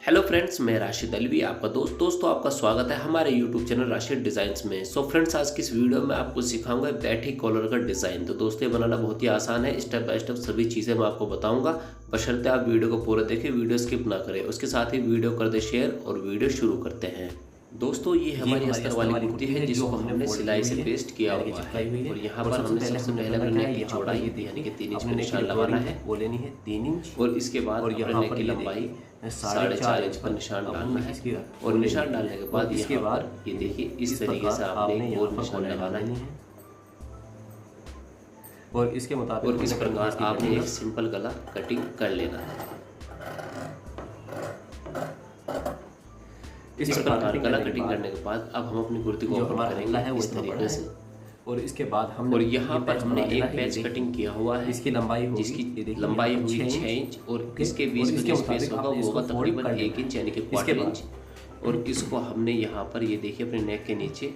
Hello friends, मैं राशिद अलवी आपका दोस्तों आपका स्वागत है हमारे यूट्यूब चैनल राशिद डिज़ाइंस में। सो फ्रेंड्स, आज की इस वीडियो में आपको सिखाऊंगा बैठी कॉलर का डिज़ाइन। तो दोस्तों, ये बनाना बहुत ही आसान है। स्टेप बाय स्टेप सभी चीज़ें मैं आपको बताऊंगा, बशर्ते आप वीडियो को पूरा देखें, वीडियो स्किप ना करें। उसके साथ ही वीडियो कर दे शेयर और वीडियो शुरू करते हैं। दोस्तों, ये हमारी अस्तर वाली कुर्ती है जिसको हमने सिलाई से पेस्ट किया हुआ है। और यहाँ पर हमने सबसे पहले अपने नेक की चौड़ाई यानी कि 3 इंच पे निशान लगाना है। वो लेनी है 3 इंच और इसके बाद और अपने यहाँ नेक पर की ये लंबाई देखिए 4.5 इंच पर निशान डालना है। और निशान डालने के बाद इसके यहाँ बाद पर ये देखिए इस तरीके से आपने एक गोल निशान लगाना है। और इसके मुताबिक और इस प्रकार आपने एक सिंपल गला कटिंग कर लेना है। इस प्रकार गला कटिंग करने के बाद अब हम अपनी कुर्ती को ओपन करेंगे इस तरीके से। और इसके बाद हमने और यहाँ पर हमने एक पैच कटिंग किया हुआ है। इसकी लंबाई होगी जिसकी लंबाई हुई 6 इंच और इसके बीच में जो स्पेस होगा वो होगा तकरीबन 1 इंच यानी कि क्वार्टर इंच। और इसको हमने यहाँ पर ये देखिए अपने नेक के नीचे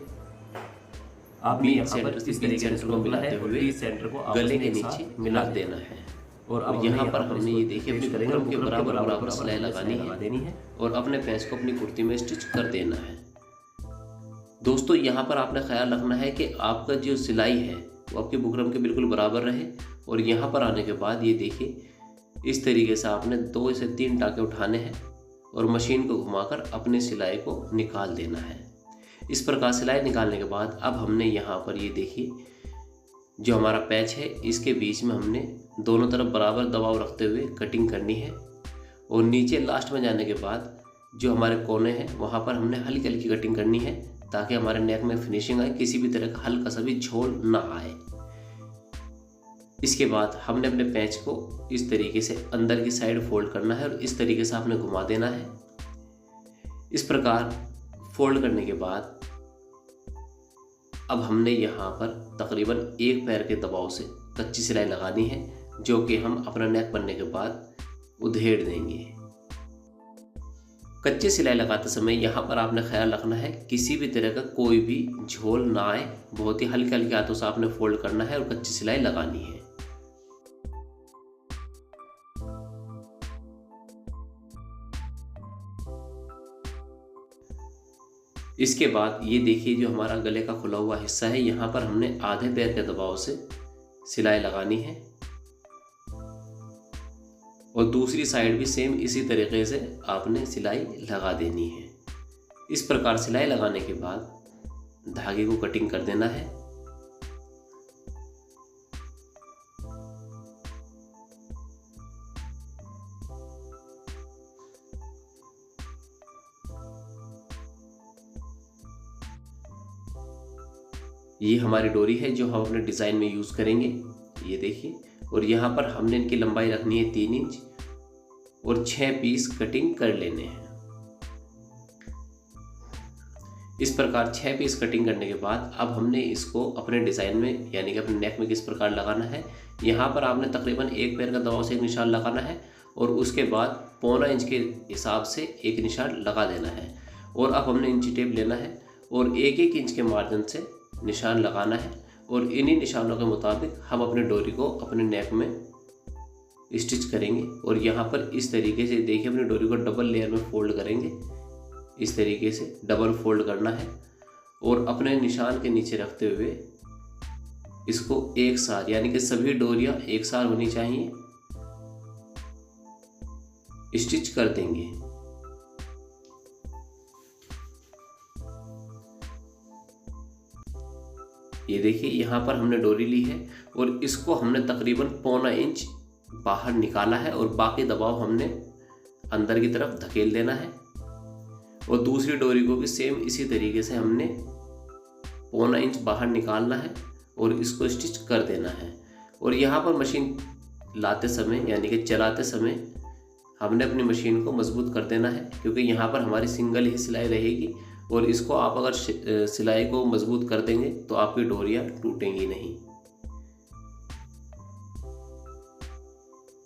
आप बी सेंटर से बी सेंटर को मिलाते हुए सेंटर को गले के नीचे मिला देना है। और यहाँ पर हमने ये देखिए अपनी बुकरम के बराबर सिलाई लगानी है और अपने पैच को अपनी कुर्ती में स्टिच कर देना है। दोस्तों, यहाँ पर आपने ख्याल रखना है कि आपका जो सिलाई है वो आपके बुकरम के बिल्कुल बराबर रहे। और यहाँ पर आने के बाद ये देखिए इस तरीके से आपने 2 से 3 टाँके उठाने हैं और मशीन को घुमाकर अपने सिलाई को निकाल देना है। इस प्रकार सिलाई निकालने के बाद अब हमने यहाँ पर ये देखिए जो हमारा पैच है इसके बीच में हमने दोनों तरफ बराबर दबाव रखते हुए कटिंग करनी है। और नीचे लास्ट में जाने के बाद जो हमारे कोने हैं वहाँ पर हमने हल्की हल्की कटिंग करनी है ताकि हमारे नेक में फिनिशिंग आए, किसी भी तरह का हल्का सा भी झोल ना आए। इसके बाद हमने अपने पैच को इस तरीके से अंदर की साइड फोल्ड करना है और इस तरीके से आपने घुमा देना है। इस प्रकार फोल्ड करने के बाद अब हमने यहाँ पर तकरीबन 1 पैर के दबाव से कच्ची सिलाई लगानी है, जो कि हम अपना नेक बनने के बाद उधेड़ देंगे। कच्ची सिलाई लगाते समय यहाँ पर आपने ख्याल रखना है किसी भी तरह का कोई भी झोल ना आए। बहुत ही हल्के हल्के हाथों से आपने फोल्ड करना है और कच्ची सिलाई लगानी है। इसके बाद ये देखिए जो हमारा गले का खुला हुआ हिस्सा है यहाँ पर हमने आधे पैर के दबाव से सिलाई लगानी है। और दूसरी साइड भी सेम इसी तरीके से आपने सिलाई लगा देनी है। इस प्रकार सिलाई लगाने के बाद धागे को कटिंग कर देना है। ये हमारी डोरी है जो हम अपने डिज़ाइन में यूज़ करेंगे, ये देखिए। और यहाँ पर हमने इनकी लंबाई रखनी है 3 इंच और 6 पीस कटिंग कर लेने हैं। इस प्रकार 6 पीस कटिंग करने के बाद अब हमने इसको अपने डिज़ाइन में यानी कि अपने नेक में किस प्रकार लगाना है। यहाँ पर आपने तकरीबन 1 पैर का दबाव से एक निशान लगाना है और उसके बाद 1.25 इंच के हिसाब से एक निशान लगा देना है। और अब हमने इंची टेप लेना है और 1-1 इंच के मार्जिन से निशान लगाना है। और इन्हीं निशानों के मुताबिक हम अपने डोरी को अपने नेक में स्टिच करेंगे। और यहाँ पर इस तरीके से देखिए अपनी डोरी को डबल लेयर में फोल्ड करेंगे। इस तरीके से डबल फोल्ड करना है और अपने निशान के नीचे रखते हुए इसको एक साथ यानी कि सभी डोरियां एक साथ होनी चाहिए स्टिच कर देंगे। ये देखिए यहाँ पर हमने डोरी ली है और इसको हमने तकरीबन 1.25 इंच बाहर निकाला है और बाकी दबाव हमने अंदर की तरफ धकेल देना है। और दूसरी डोरी को भी सेम इसी तरीके से हमने 1.25 इंच बाहर निकालना है और इसको स्टिच कर देना है। और यहाँ पर मशीन लाते समय यानी कि चलाते समय हमने अपनी मशीन को मजबूत कर देना है, क्योंकि यहाँ पर हमारी सिंगल ही सिलाई रहेगी। और इसको आप अगर सिलाई को मजबूत कर देंगे तो आपकी डोरियाँ टूटेंगी नहीं।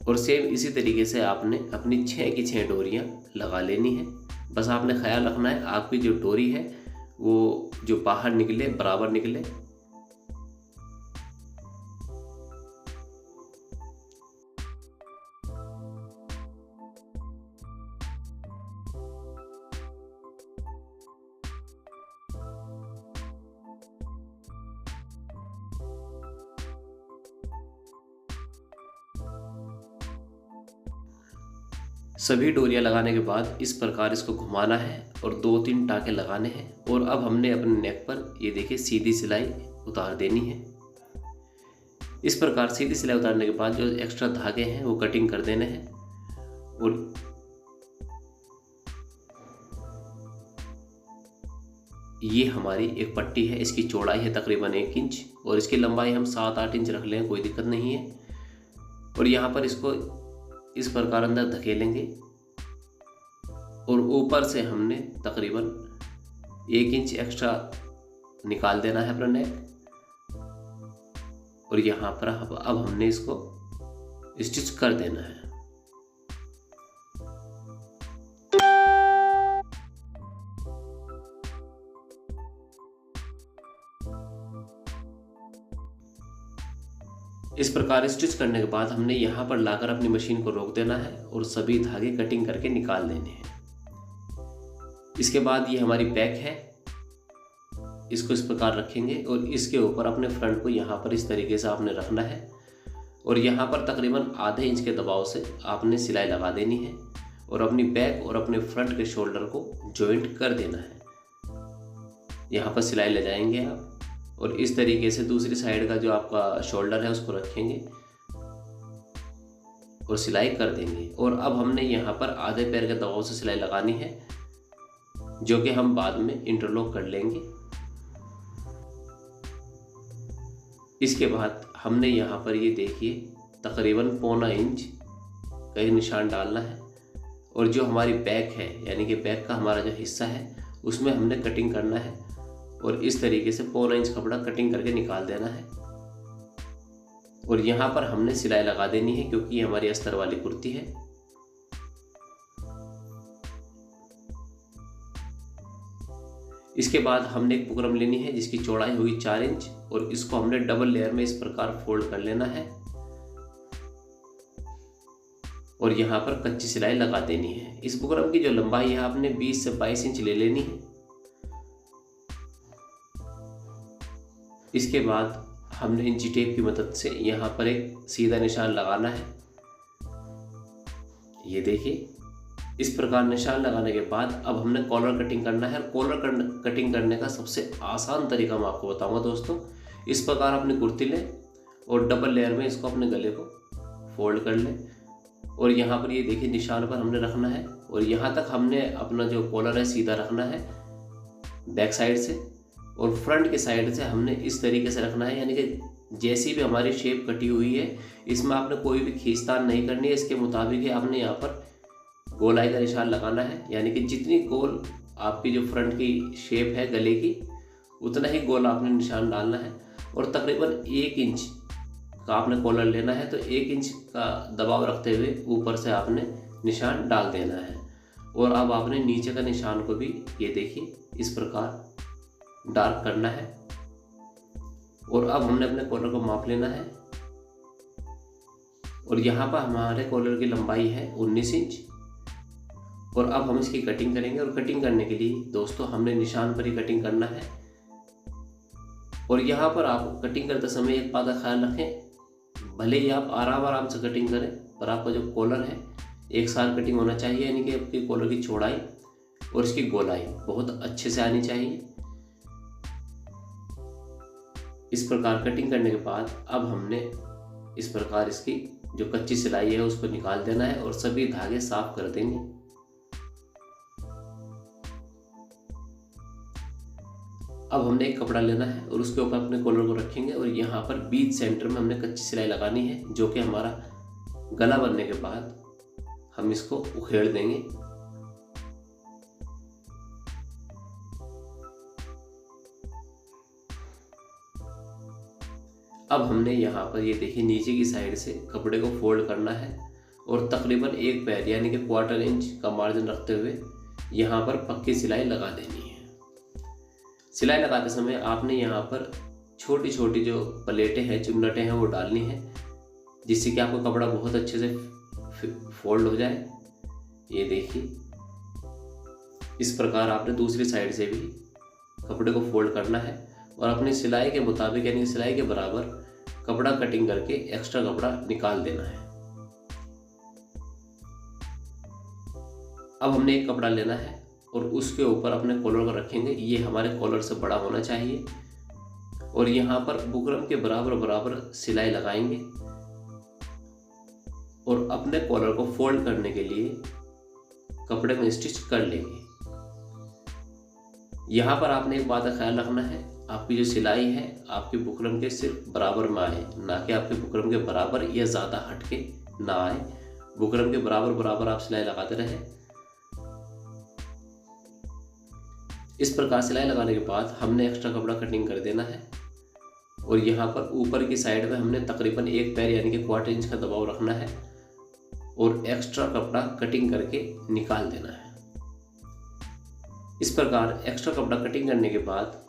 और सेम इसी तरीके से आपने अपनी 6 की 6 डोरियाँ लगा लेनी है। बस आपने ख्याल रखना है आपकी जो डोरी है वो जो बाहर निकले बराबर निकले। सभी डोरियां लगाने के बाद इस प्रकार इसको घुमाना है और 2-3 टाँके लगाने हैं। और अब हमने अपने नेक पर ये देखिए सीधी सिलाई उतार देनी है। इस प्रकार सीधी सिलाई उतारने के बाद जो एक्स्ट्रा धागे हैं वो कटिंग कर देने हैं। और ये हमारी एक पट्टी है, इसकी चौड़ाई है तकरीबन 1 इंच और इसकी लंबाई हम 7-8 इंच रख लें, कोई दिक्कत नहीं है। और यहाँ पर इसको इस प्रकार अंदर धकेलेंगे और ऊपर से हमने तकरीबन 1 इंच एक्स्ट्रा निकाल देना है अपना नेक। और यहाँ पर अब हमने इसको स्टिच कर देना है। इस प्रकार स्टिच करने के बाद हमने यहाँ पर लाकर अपनी मशीन को रोक देना है और सभी धागे कटिंग करके निकाल देने हैं। इसके बाद ये हमारी बैक है, इसको इस प्रकार रखेंगे और इसके ऊपर अपने फ्रंट को यहाँ पर इस तरीके से आपने रखना है और यहाँ पर तकरीबन आधे इंच के दबाव से आपने सिलाई लगा देनी है और अपनी बैक और अपने फ्रंट के शोल्डर को जॉइंट कर देना है। यहाँ पर सिलाई ले जाएंगे आप और इस तरीके से दूसरी साइड का जो आपका शोल्डर है उसको रखेंगे और सिलाई कर देंगे। और अब हमने यहाँ पर आधे पैर के दबाव से सिलाई लगानी है, जो कि हम बाद में इंटरलॉक कर लेंगे। इसके बाद हमने यहाँ पर ये देखिए तकरीबन 0.25 इंच का निशान डालना है और जो हमारी बैक है यानी कि बैक का हमारा जो हिस्सा है उसमें हमने कटिंग करना है और इस तरीके से 0.25 इंच कपड़ा कटिंग करके निकाल देना है। और यहाँ पर हमने सिलाई लगा देनी है क्योंकि ये हमारी अस्तर वाली कुर्ती है। इसके बाद हमने एक बुकरम लेनी है जिसकी चौड़ाई होगी 4 इंच और इसको हमने डबल लेयर में इस प्रकार फोल्ड कर लेना है और यहाँ पर कच्ची सिलाई लगा देनी है। इस बुकरम की जो लंबाई है आपने 20 से 22 इंच ले लेनी है। इसके बाद हमने इंची टेप की मदद से यहाँ पर एक सीधा निशान लगाना है। ये देखिए इस प्रकार निशान लगाने के बाद अब हमने कॉलर कटिंग करना है। कॉलर कटिंग करने का सबसे आसान तरीका मैं आपको बताऊंगा दोस्तों। इस प्रकार अपनी कुर्ती लें और डबल लेयर में इसको अपने गले को फोल्ड कर लें और यहाँ पर ये देखिए निशान पर हमने रखना है और यहाँ तक हमने अपना जो कॉलर है सीधा रखना है बैक साइड से और फ्रंट के साइड से हमने इस तरीके से रखना है, यानी कि जैसी भी हमारी शेप कटी हुई है इसमें आपने कोई भी खींचतान नहीं करनी है। इसके मुताबिक ही आपने यहाँ पर गोलाई का निशान लगाना है, यानी कि जितनी गोल आपकी जो फ्रंट की शेप है गले की उतना ही गोल आपने निशान डालना है। और तकरीबन 1 इंच का आपने कॉलर लेना है तो 1 इंच का दबाव रखते हुए ऊपर से आपने निशान डाल देना है। और अब आपने नीचे का निशान को भी ये देखिए इस प्रकार डार्क करना है। और अब हमने अपने कॉलर को माप लेना है और यहाँ पर हमारे कॉलर की लंबाई है 19 इंच और अब हम इसकी कटिंग करेंगे। और कटिंग करने के लिए दोस्तों हमने निशान पर ही कटिंग करना है। और यहाँ पर आप कटिंग करते समय एक बात का ख्याल रखें, भले ही आप आराम से कटिंग करें पर आपका जो कॉलर है एक साथ कटिंग होना चाहिए, यानी कि आपकी कॉलर की चौड़ाई और इसकी गोलाई बहुत अच्छे से आनी चाहिए। इस प्रकार कटिंग करने के बाद अब हमने इस प्रकार इसकी जो कच्ची सिलाई है उसको निकाल देना है और सभी धागे साफ कर देंगे। अब हमने एक कपड़ा लेना है और उसके ऊपर अपने कॉलर को रखेंगे और यहाँ पर बीच सेंटर में हमने कच्ची सिलाई लगानी है, जो कि हमारा गला बनने के बाद हम इसको उखेड़ देंगे। अब हमने यहाँ पर ये देखिए नीचे की साइड से कपड़े को फोल्ड करना है और तकरीबन 1 पैर यानी कि 1/4 इंच का मार्जिन रखते हुए यहाँ पर पक्की सिलाई लगा देनी है। सिलाई लगाते समय आपने यहाँ पर छोटी छोटी जो प्लेटें हैं, चुन्नटें हैं, वो डालनी है, जिससे कि आपका कपड़ा बहुत अच्छे से फोल्ड हो जाए। ये देखिए इस प्रकार आपने दूसरी साइड से भी कपड़े को फोल्ड करना है और अपनी सिलाई के मुताबिक यानी सिलाई के बराबर कपड़ा कटिंग करके एक्स्ट्रा कपड़ा निकाल देना है। अब हमने एक कपड़ा लेना है और उसके ऊपर अपने कॉलर को रखेंगे। ये हमारे कॉलर से बड़ा होना चाहिए और यहाँ पर बुकरम के बराबर बराबर सिलाई लगाएंगे और अपने कॉलर को फोल्ड करने के लिए कपड़े में स्टिच कर लेंगे। यहाँ पर आपने एक बात का ख्याल रखना है, आपकी जो सिलाई है आपके बुकरम के सिर्फ बराबर में आए, ना कि आपके बुकरम के बराबर या ज़्यादा हटके ना आए। बुकरम के बराबर बराबर आप सिलाई लगाते रहे। इस प्रकार सिलाई लगाने के बाद हमने एक्स्ट्रा कपड़ा कटिंग कर देना है और यहाँ पर ऊपर की साइड में हमने तकरीबन 1 पैर यानी कि 1/4 इंच का दबाव रखना है और एक्स्ट्रा कपड़ा कटिंग करके निकाल देना है। इस प्रकार एक्स्ट्रा कपड़ा कटिंग करने के बाद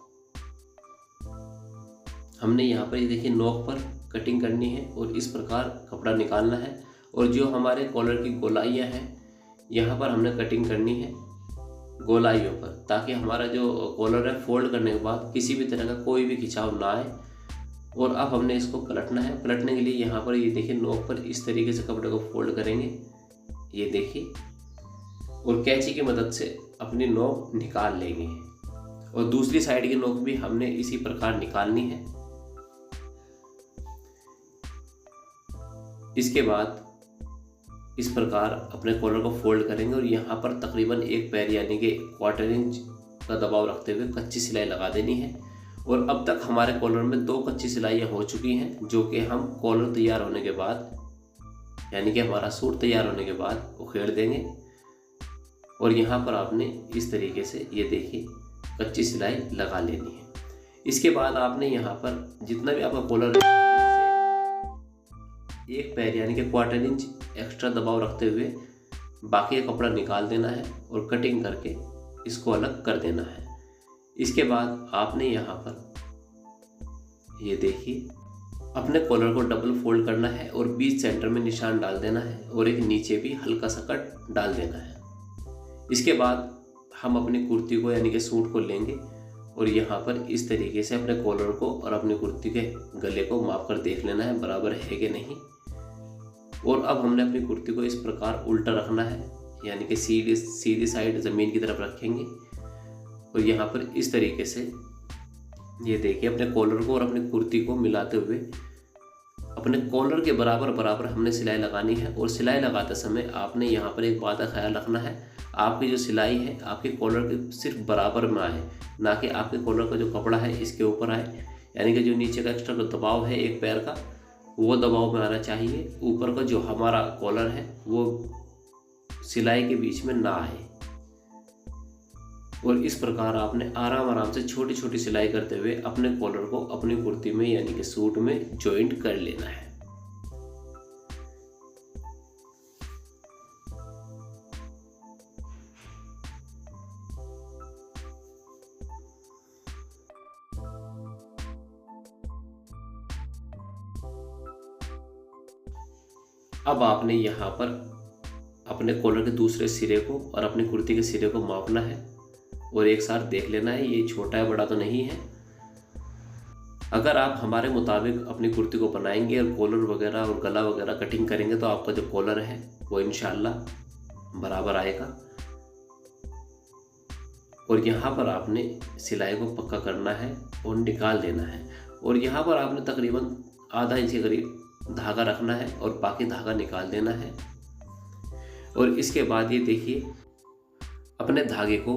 हमने यहाँ पर ये देखिए नोक पर कटिंग करनी है और इस प्रकार कपड़ा निकालना है और जो हमारे कॉलर की गोलाइयाँ हैं यहाँ पर हमने कटिंग करनी है गोलाइयों पर, ताकि हमारा जो कॉलर है फोल्ड करने के बाद किसी भी तरह का कोई भी खिंचाव ना आए। और अब हमने इसको पलटना है। पलटने के लिए यहाँ पर ये देखिए नोक पर इस तरीके से कपड़े को फोल्ड करेंगे, ये देखिए, और कैंची की मदद से अपनी नोक निकाल लेंगे और दूसरी साइड की नोक भी हमने इसी प्रकार निकालनी है। इसके बाद इस प्रकार अपने कॉलर को फोल्ड करेंगे और यहाँ पर तकरीबन 1 पैर यानी कि 1/4 इंच का दबाव रखते हुए कच्ची सिलाई लगा देनी है। और अब तक हमारे कॉलर में 2 कच्ची सिलाइयाँ हो चुकी हैं, जो कि हम कॉलर तैयार होने के बाद यानी कि हमारा सूट तैयार होने के बाद उखेड़ देंगे। और यहाँ पर आपने इस तरीके से ये देखिए कच्ची सिलाई लगा लेनी है। इसके बाद आपने यहाँ पर जितना भी आपका कॉलर है 1 पैर यानी कि 1/4 इंच एक्स्ट्रा दबाव रखते हुए बाकी का कपड़ा निकाल देना है और कटिंग करके इसको अलग कर देना है। इसके बाद आपने यहाँ पर ये देखिए अपने कॉलर को डबल फोल्ड करना है और बीच सेंटर में निशान डाल देना है और एक नीचे भी हल्का सा कट डाल देना है। इसके बाद हम अपनी कुर्ती को यानी कि सूट को लेंगे और यहाँ पर इस तरीके से अपने कॉलर को और अपनी कुर्ती के गले को माप कर देख लेना है बराबर है कि नहीं। और अब हमने अपनी कुर्ती को इस प्रकार उल्टा रखना है, यानी कि सीधी साइड ज़मीन की तरफ रखेंगे और यहाँ पर इस तरीके से ये देखिए अपने कॉलर को और अपनी कुर्ती को मिलाते हुए अपने कॉलर के बराबर बराबर हमने सिलाई लगानी है। और सिलाई लगाते समय आपने यहाँ पर एक बात का ख्याल रखना है, आपकी जो सिलाई है आपके कॉलर के सिर्फ बराबर में आए, ना कि आपके कॉलर का जो कपड़ा है इसके ऊपर आए। यानी कि जो नीचे का एक्स्ट्रा दबाव है 1 पैर का वो दबाव में आना चाहिए, ऊपर का जो हमारा कॉलर है वो सिलाई के बीच में ना आए। और इस प्रकार आपने आराम आराम से छोटी छोटी सिलाई करते हुए अपने कॉलर को अपनी कुर्ती में यानी कि सूट में जॉइंट कर लेना है। अब आपने यहाँ पर अपने कॉलर के दूसरे सिरे को और अपनी कुर्ती के सिरे को मापना है और एक साथ देख लेना है ये छोटा है बड़ा तो नहीं है। अगर आप हमारे मुताबिक अपनी कुर्ती को बनाएंगे और कॉलर वगैरह और गला वगैरह कटिंग करेंगे तो आपका जो कॉलर है वो इंशाल्लाह बराबर आएगा। और यहाँ पर आपने सिलाई को पक्का करना है और निकाल देना है। और यहाँ पर आपने तकरीबन आधा इंच के करीब धागा रखना है और बाकी धागा निकाल देना है। और इसके बाद ये देखिए अपने धागे को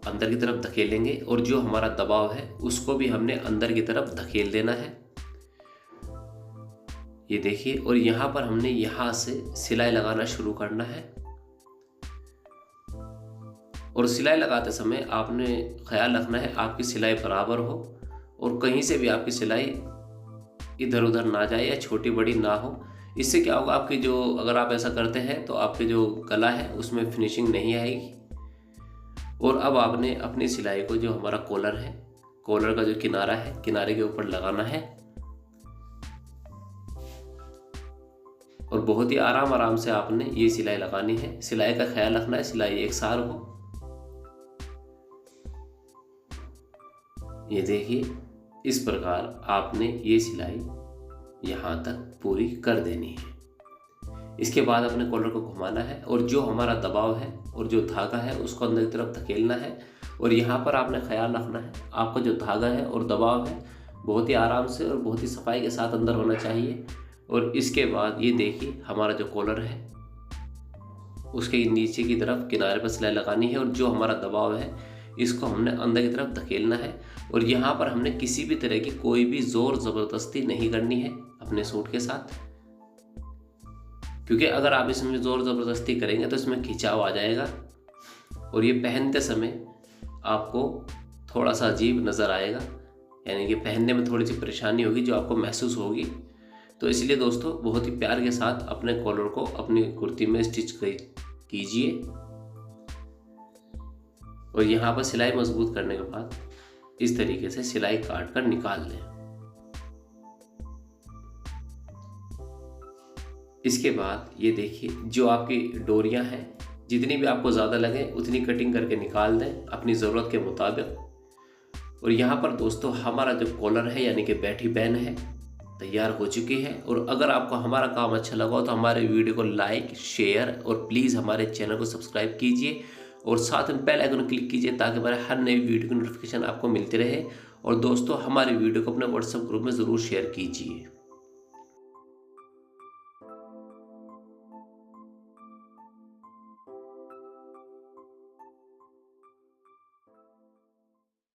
अंदर की तरफ धकेलेंगे और जो हमारा दबाव है उसको भी हमने अंदर की तरफ धकेल देना है, ये देखिए। और यहाँ पर हमने यहाँ से सिलाई लगाना शुरू करना है। और सिलाई लगाते समय आपने ख्याल रखना है आपकी सिलाई बराबर हो और कहीं से भी आपकी सिलाई इधर उधर ना जाए या छोटी बड़ी ना हो। इससे क्या होगा आपकी जो अगर आप ऐसा करते हैं तो आपके जो गला है उसमें फिनिशिंग नहीं आएगी। और अब आपने अपनी सिलाई को जो हमारा कॉलर है, कॉलर का जो किनारा है किनारे के ऊपर लगाना है और बहुत ही आराम आराम से आपने ये सिलाई लगानी है। सिलाई का ख्याल रखना है सिलाई एक सार हो। ये देखिए इस प्रकार आपने ये सिलाई यहाँ तक पूरी कर देनी है। इसके बाद अपने कॉलर को घुमाना है और जो हमारा दबाव है और जो धागा है उसको अंदर की तरफ धकेलना है। और यहाँ पर आपने ख्याल रखना है आपका जो धागा है और दबाव है बहुत ही आराम से और बहुत ही सफाई के साथ अंदर होना चाहिए। और इसके बाद ये देखिए हमारा जो कॉलर है उसके नीचे की तरफ किनारे पर सिलाई लगानी है और जो हमारा दबाव है इसको हमने अंदर की तरफ धकेलना है। और यहाँ पर हमने किसी भी तरह की कोई भी ज़ोर ज़बरदस्ती नहीं करनी है अपने सूट के साथ, क्योंकि अगर आप इसमें ज़ोर ज़बरदस्ती करेंगे तो इसमें खिंचाव आ जाएगा और ये पहनते समय आपको थोड़ा सा अजीब नज़र आएगा, यानी कि पहनने में थोड़ी सी परेशानी होगी जो आपको महसूस होगी। तो इसलिए दोस्तों बहुत ही प्यार के साथ अपने कॉलर को अपनी कुर्ती में स्टिच कीजिए। और यहाँ पर सिलाई मजबूत करने के बाद इस तरीके से सिलाई काट कर निकाल लें। इसके बाद ये देखिए जो आपकी डोरियां हैं जितनी भी आपको ज़्यादा लगे उतनी कटिंग करके निकाल दें अपनी ज़रूरत के मुताबिक। और यहाँ पर दोस्तों हमारा जो कॉलर है यानी कि बैठी बैन है तैयार हो चुकी है। और अगर आपको हमारा काम अच्छा लगा हो तो हमारे वीडियो को लाइक शेयर और प्लीज़ हमारे चैनल को सब्सक्राइब कीजिए और साथ में बेल आइकन क्लिक कीजिए ताकि हमारे हर नई वीडियो की नोटिफिकेशन आपको मिलती रहे। और दोस्तों हमारे वीडियो को अपने व्हाट्सएप ग्रुप में ज़रूर शेयर कीजिए।